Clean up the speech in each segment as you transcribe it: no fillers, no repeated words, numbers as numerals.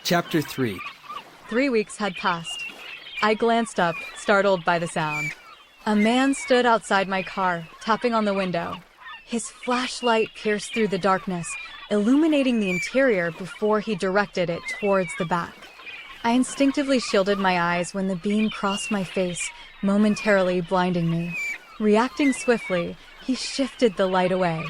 Chapter 3. 3 weeks had passed. I glanced up, startled by the sound. A man stood outside my car, tapping on the window. His flashlight pierced through the darkness, illuminating the interior before he directed it towards the back. I instinctively shielded my eyes when the beam crossed my face, momentarily blinding me. Reacting swiftly, he shifted the light away.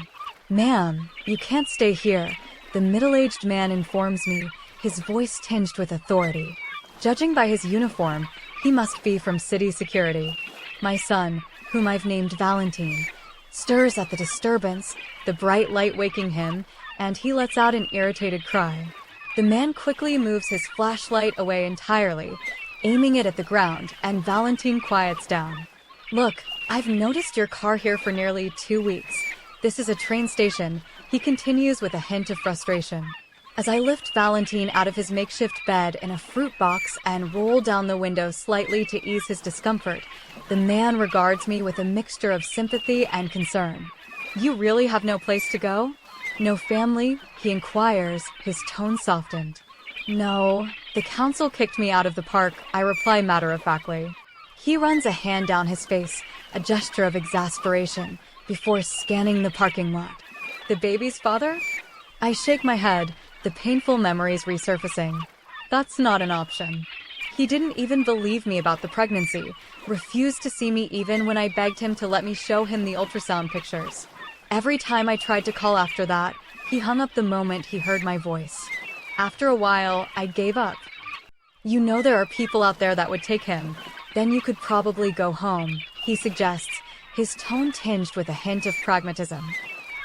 "Ma'am, you can't stay here," the middle-aged man informs me, his voice tinged with authority. Judging by his uniform, he must be from city security. My son, whom I've named Valentin, stirs at the disturbance, the bright light waking him, and he lets out an irritated cry. The man quickly moves his flashlight away entirely, aiming it at the ground, and Valentin quiets down. "Look, I've noticed your car here for nearly 2 weeks. This is a train station," he continues with a hint of frustration. As I lift Valentin out of his makeshift bed in a fruit box and roll down the window slightly to ease his discomfort, the man regards me with a mixture of sympathy and concern. "You really have no place to go? No family?" he inquires, his tone softened. "No, the council kicked me out of the park," I reply matter-of-factly. He runs a hand down his face, a gesture of exasperation, before scanning the parking lot. "The baby's father?" I shake my head, the painful memories resurfacing. "That's not an option. He didn't even believe me about the pregnancy, refused to see me even when I begged him to let me show him the ultrasound pictures. Every time I tried to call after that, he hung up the moment he heard my voice. After a while, I gave up. You know there are people out there that would take him. Then you could probably go home," he suggests, his tone tinged with a hint of pragmatism.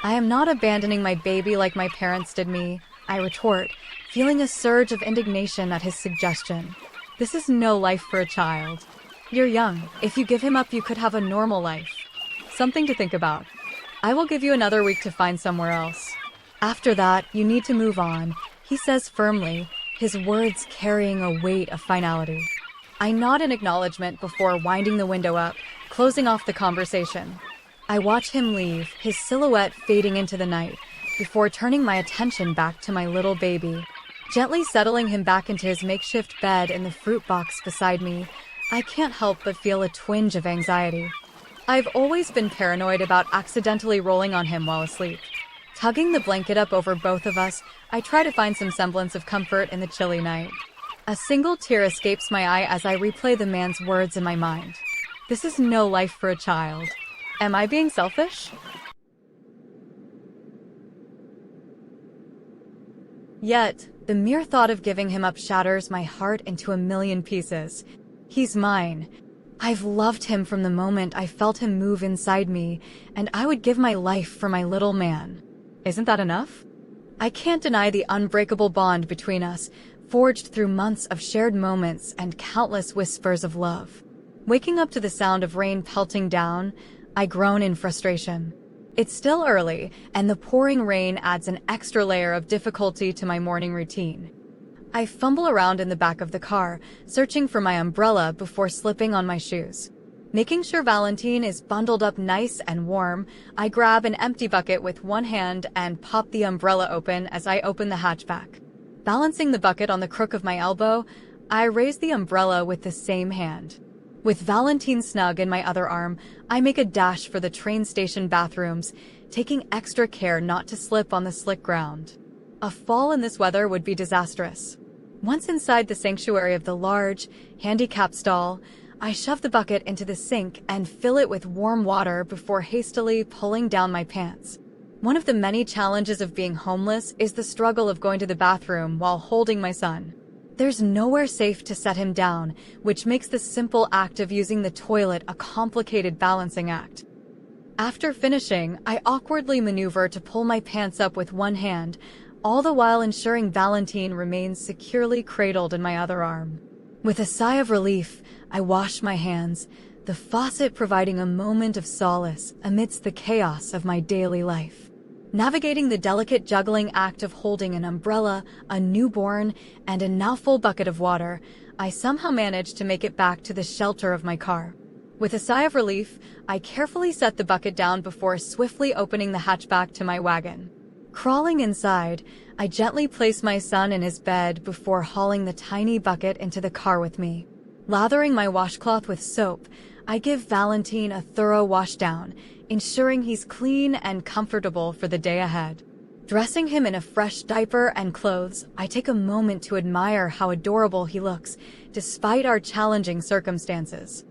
"I am not abandoning my baby like my parents did me," I retort, feeling a surge of indignation at his suggestion. "This is no life for a child. You're young. If you give him up, you could have a normal life. Something to think about. I will give you another week to find somewhere else. After that, you need to move on," he says firmly, his words carrying a weight of finality. I nod in acknowledgement before winding the window up, closing off the conversation. I watch him leave, his silhouette fading into the night, before turning my attention back to my little baby. Gently settling him back into his makeshift bed in the fruit box beside me, I can't help but feel a twinge of anxiety. I've always been paranoid about accidentally rolling on him while asleep. Tugging the blanket up over both of us, I try to find some semblance of comfort in the chilly night. A single tear escapes my eye as I replay the man's words in my mind. This is no life for a child. Am I being selfish? Yet, the mere thought of giving him up shatters my heart into a million pieces. He's mine. I've loved him from the moment I felt him move inside me, and I would give my life for my little man. Isn't that enough? I can't deny the unbreakable bond between us, forged through months of shared moments and countless whispers of love. Waking up to the sound of rain pelting down, I groan in frustration. It's still early, and the pouring rain adds an extra layer of difficulty to my morning routine. I fumble around in the back of the car, searching for my umbrella before slipping on my shoes. Making sure Valentin is bundled up nice and warm, I grab an empty bucket with one hand and pop the umbrella open as I open the hatchback. Balancing the bucket on the crook of my elbow, I raise the umbrella with the same hand. With Valentin snug in my other arm, I make a dash for the train station bathrooms, taking extra care not to slip on the slick ground. A fall in this weather would be disastrous. Once inside the sanctuary of the large, handicapped stall, I shove the bucket into the sink and fill it with warm water before hastily pulling down my pants. One of the many challenges of being homeless is the struggle of going to the bathroom while holding my son. There's nowhere safe to set him down, which makes the simple act of using the toilet a complicated balancing act. After finishing, I awkwardly maneuver to pull my pants up with one hand, all the while ensuring Valentin remains securely cradled in my other arm. With a sigh of relief, I wash my hands, the faucet providing a moment of solace amidst the chaos of my daily life. Navigating the delicate juggling act of holding an umbrella, a newborn, and a now full bucket of water, I somehow manage to make it back to the shelter of my car. With a sigh of relief, I carefully set the bucket down before swiftly opening the hatchback to my wagon. Crawling inside, I gently place my son in his bed before hauling the tiny bucket into the car with me. Lathering my washcloth with soap, I give Valentin a thorough washdown, ensuring he's clean and comfortable for the day ahead. Dressing him in a fresh diaper and clothes, I take a moment to admire how adorable he looks, despite our challenging circumstances.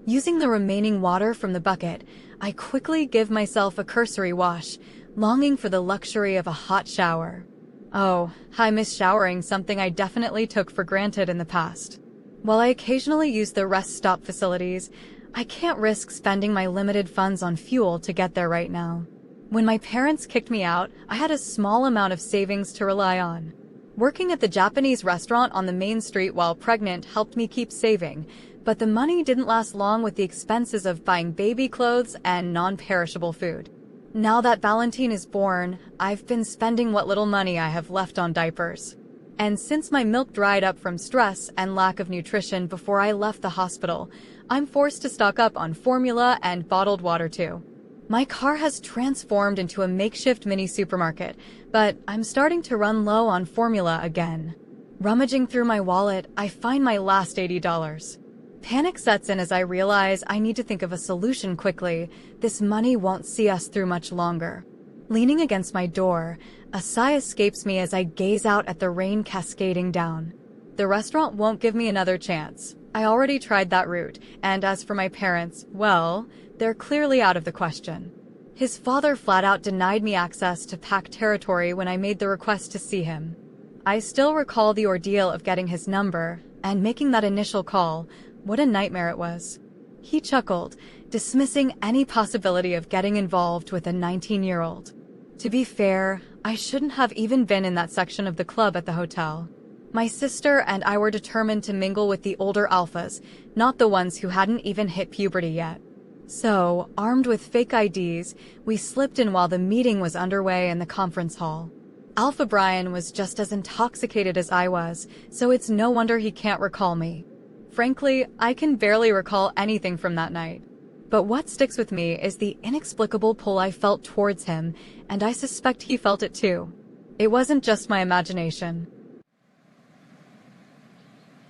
Using the remaining water from the bucket, I quickly give myself a cursory wash, longing for the luxury of a hot shower. Oh, I miss showering, something I definitely took for granted in the past. While I occasionally use the rest stop facilities, I can't risk spending my limited funds on fuel to get there right now. When my parents kicked me out, I had a small amount of savings to rely on. Working at the Japanese restaurant on the main street while pregnant helped me keep saving, but the money didn't last long with the expenses of buying baby clothes and non-perishable food. Now that Valentin is born, I've been spending what little money I have left on diapers. And since my milk dried up from stress and lack of nutrition before I left the hospital, I'm forced to stock up on formula and bottled water too. My car has transformed into a makeshift mini supermarket, but I'm starting to run low on formula again. Rummaging through my wallet, I find my last $80. Panic sets in as I realize I need to think of a solution quickly. This money won't see us through much longer. Leaning against my door, a sigh escapes me as I gaze out at the rain cascading down. The restaurant won't give me another chance. I already tried that route, and as for my parents, well, they're clearly out of the question. His father flat out denied me access to Pac territory when I made the request to see him. I still recall the ordeal of getting his number and making that initial call. What a nightmare it was. He chuckled, dismissing any possibility of getting involved with a 19-year-old. To be fair, I shouldn't have even been in that section of the club at the hotel. My sister and I were determined to mingle with the older alphas, not the ones who hadn't even hit puberty yet. So, armed with fake IDs, we slipped in while the meeting was underway in the conference hall. Alpha Brian was just as intoxicated as I was, so it's no wonder he can't recall me. Frankly, I can barely recall anything from that night. But what sticks with me is the inexplicable pull I felt towards him, and I suspect he felt it too. It wasn't just my imagination.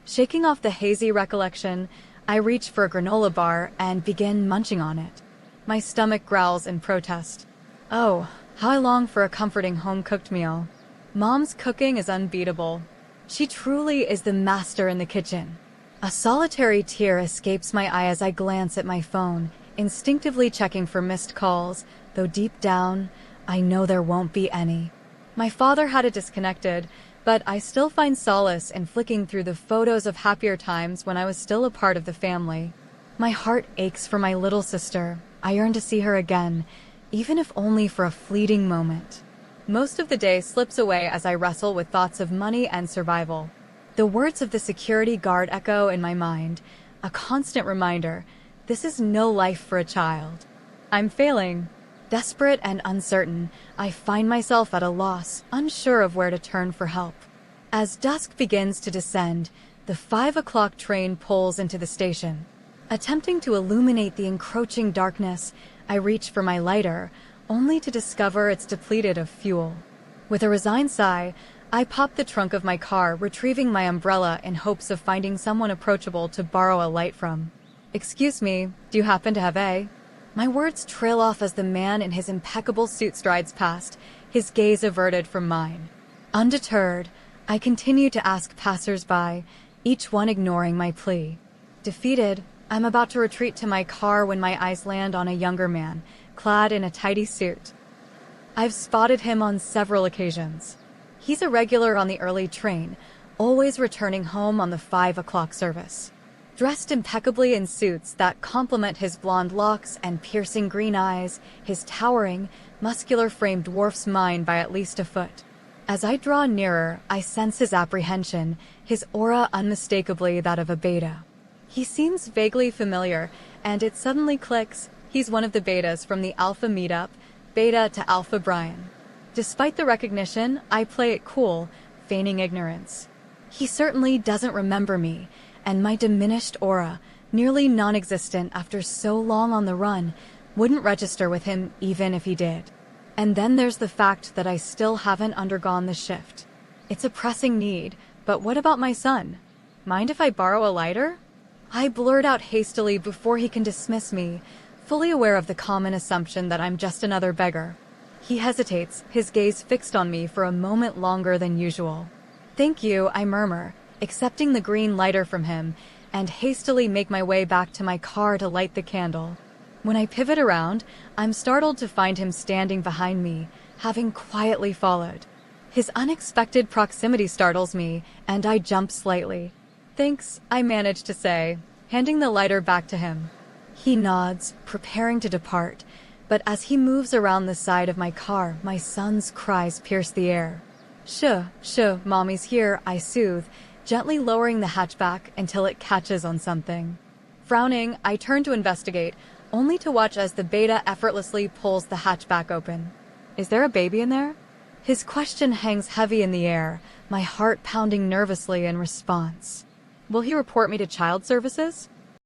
Shaking off the hazy recollection, I reach for a granola bar and begin munching on it. My stomach growls in protest. Oh, how I long for a comforting home-cooked meal. Mom's cooking is unbeatable. She truly is the master in the kitchen. A solitary tear escapes my eye as I glance at my phone, instinctively checking for missed calls, though deep down, I know there won't be any. My father had it disconnected, but I still find solace in flicking through the photos of happier times when I was still a part of the family. My heart aches for my little sister. I yearn to see her again, even if only for a fleeting moment. Most of the day slips away as I wrestle with thoughts of money and survival. The words of the security guard echo in my mind, a constant reminder, this is no life for a child. I'm failing. Desperate and uncertain, I find myself at a loss, unsure of where to turn for help. As dusk begins to descend, the 5 o'clock train pulls into the station. Attempting to illuminate the encroaching darkness, I reach for my lighter, only to discover it's depleted of fuel. With a resigned sigh, I pop the trunk of my car, retrieving my umbrella in hopes of finding someone approachable to borrow a light from. Excuse me, do you happen to have a? My words trail off as the man in his impeccable suit strides past, his gaze averted from mine. Undeterred, I continue to ask passers-by, each one ignoring my plea. Defeated, I'm about to retreat to my car when my eyes land on a younger man, clad in a tidy suit. I've spotted him on several occasions. He's a regular on the early train, always returning home on the 5 o'clock service. Dressed impeccably in suits that complement his blonde locks and piercing green eyes, his towering, muscular frame dwarfs mine by at least a foot. As I draw nearer, I sense his apprehension, his aura unmistakably that of a beta. He seems vaguely familiar, and it suddenly clicks, he's one of the betas from the Alpha meetup, Beta to Alpha Brian. Despite the recognition, I play it cool, feigning ignorance. He certainly doesn't remember me, and my diminished aura, nearly non-existent after so long on the run, Wouldn't register with him even if he did. And then there's the fact that I still haven't undergone the shift. It's a pressing need, but what about my son? Mind if I borrow a lighter? I blurt out hastily before he can dismiss me, fully aware of the common assumption that I'm just another beggar. He hesitates, his gaze fixed on me for a moment longer than usual. "Thank you," I murmur, accepting the green lighter from him, and hastily make my way back to my car to light the candle. When I pivot around, I'm startled to find him standing behind me, having quietly followed. His unexpected proximity startles me, and I jump slightly. "Thanks," I manage to say, handing the lighter back to him. He nods, preparing to depart, but as he moves around the side of my car, my son's cries pierce the air. Shh, Mommy's here," I soothe, gently lowering the hatchback until it catches on something. Frowning, I turn to investigate, only to watch as the beta effortlessly pulls the hatchback open. "Is there a baby in there?" His question hangs heavy in the air, my heart pounding nervously in response. Will he report me to child services?